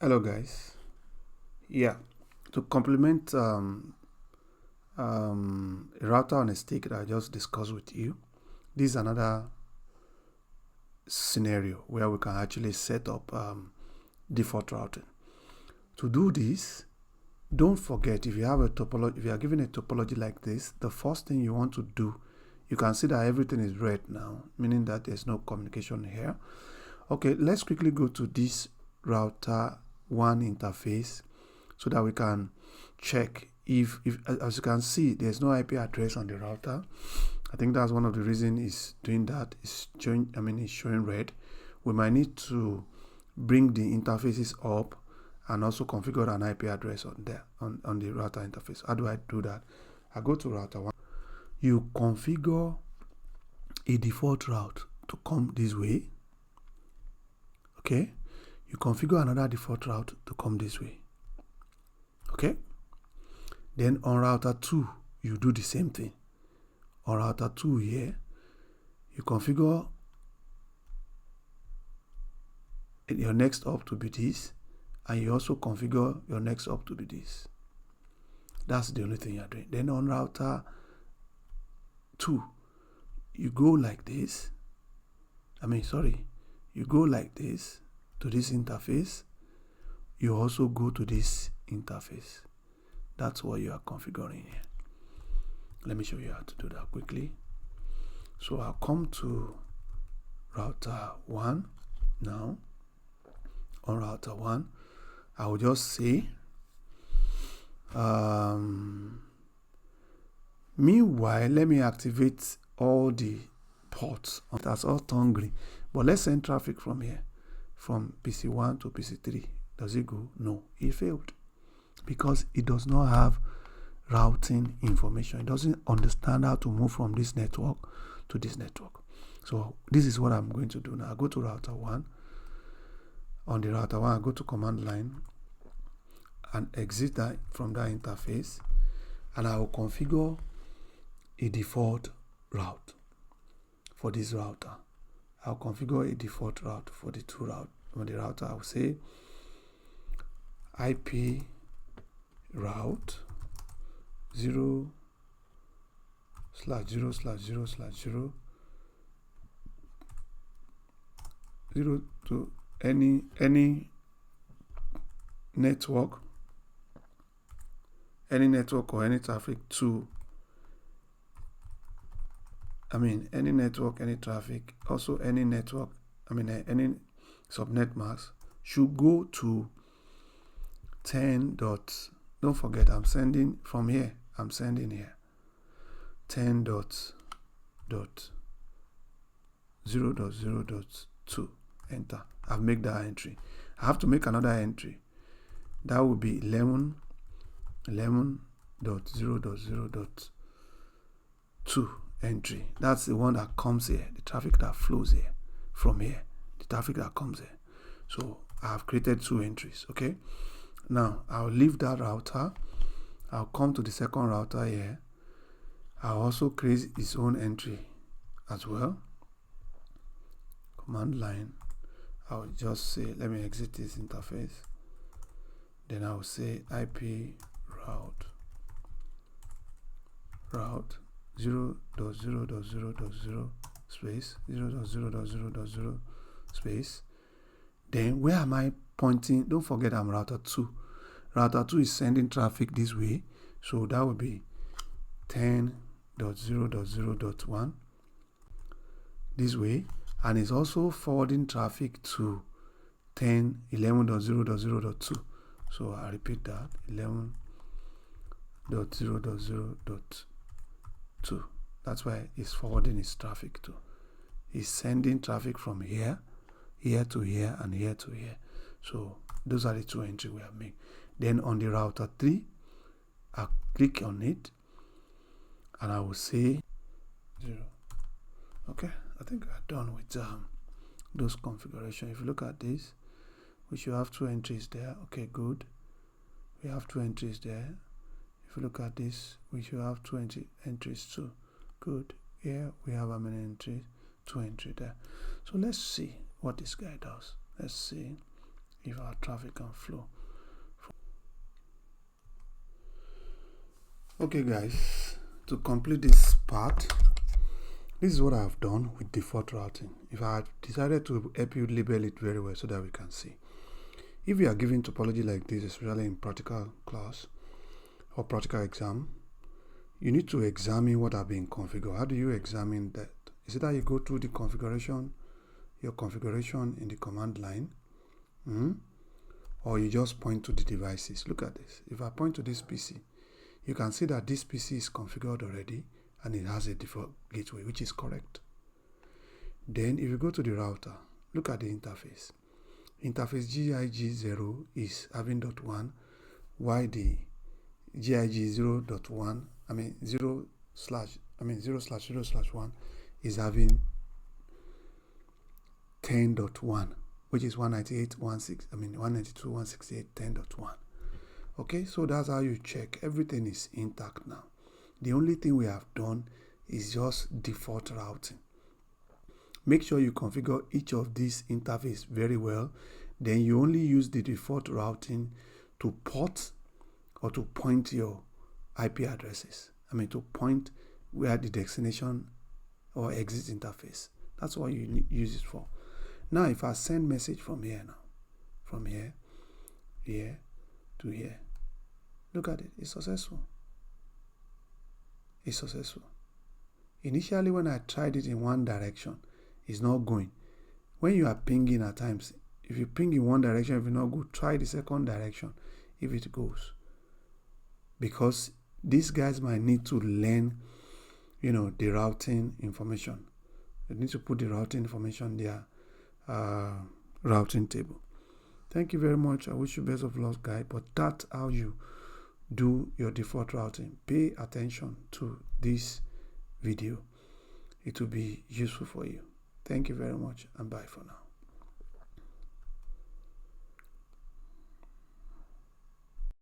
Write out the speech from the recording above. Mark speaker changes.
Speaker 1: Hello guys. Yeah, to complement a router on a stick that I just discussed with you, this is another scenario where we can actually set up default routing. To do this, don't forget, if you have a topology, if you are given a topology like this, the first thing you want to do, you can see that everything is red now, meaning that there's no communication here. Okay, let's quickly go to this router 1 interface so that we can check if as you can see, there's no IP address on the router. I think that's one of the reasons it's doing that. It's showing red. We might need to bring the interfaces up and also configure an IP address on there on the router interface. How do I do that? I go to router 1. You configure a default route to come this way. Okay, you configure another default route to come this way. Okay, then on router 2 you do the same thing. On router 2 here, you configure your next up to be this, and you also configure your next up to be this. That's the only thing you're doing. Then on router 2, you go like this. You go like this to this interface. You also go to this interface. That's what you are configuring here. Let me show you how to do that quickly. So I'll come to router 1 now. On router 1, I will just say meanwhile, let me activate all the ports. That's all turned green. But let's send traffic from here, from PC1 to PC3. Does it go? No, it failed because it does not have routing information. It doesn't understand how to move from this network to this network. So this is what I'm going to do now. I go to router 1. On the router 1, I go to command line and exit that from that interface, and I will configure a default route for this router. I'll configure a default route for the two route. On the router, I'll say IP route 0/0/0/0 0 to any network or any traffic to any network, any traffic, also any network, any subnet mask should go to 10 dot. Don't forget, I'm sending from here. I'm sending here 10.0.0.2. Enter. I've made that entry. I have to make another entry. That will be 11.0.0.2 entry. That's the one that comes here, the traffic that flows here from here, the traffic that comes here. So I have created 2 entries. Okay, now I'll leave that router. I'll come to the second router here. I'll also create its own entry as well. Command line. I'll just say, let me exit this interface. Then I'll say IP route 0.0.0.0 space 0.0.0.0 space. Then where am I pointing? Don't forget I'm router 2. Router 2 is sending traffic this way, so that will be 10.0.0.1 this way, and it's also forwarding traffic to 11.0.0.2. So I repeat that, 11.0.0.2. That's why it's forwarding its traffic to. It's sending traffic from here to here, and here to here. So those are the 2 entries we have made. Then on the router 3, I'll click on it and I will say 0. Okay, I think we're done with those configurations. If you look at this, we should have 2 entries there. Okay, good. We have 2 entries there. If you look at this, we should have 2 entries too. Good. Here we have how many entries? 2 entries there. So let's see what this guy does. Let's see if our traffic can flow. Okay guys, to complete this part, this is what I have done with default routing. If I had decided to help you label it very well so that we can see. If you are given topology like this, especially in practical class or practical exam, you need to examine what have been configured. How do you examine that? Is it that you go through the configuration, your configuration in the command line, or you just point to the devices? Look at this. If I point to this PC, you can see that this PC is configured already and it has a default gateway, which is correct. Then if you go to the router, look at the interface. Interface GIG0 is having .1, while the GIG0.1, 0/0/1 is having 10.1, which is 192.168.10.1. Okay, so that's how you check. Everything is intact now. The only thing we have done is just default routing. Make sure you configure each of these interface very well. Then you only use the default routing to port or to point your IP addresses. To point where the destination or exit interface. That's what you use it for. Now, if I send message from here now, from here to here, look at it. It's successful. It's successful. Initially, when I tried it in one direction, it's not going. When you are pinging at times, if you ping in one direction, if it not go, try the second direction if it goes. Because these guys might need to learn, the routing information. They need to put the routing information in their routing table. Thank you very much. I wish you best of luck, guys. But that's how you do your default routing. Pay attention to this video. It will be useful for you. Thank you very much and bye for now.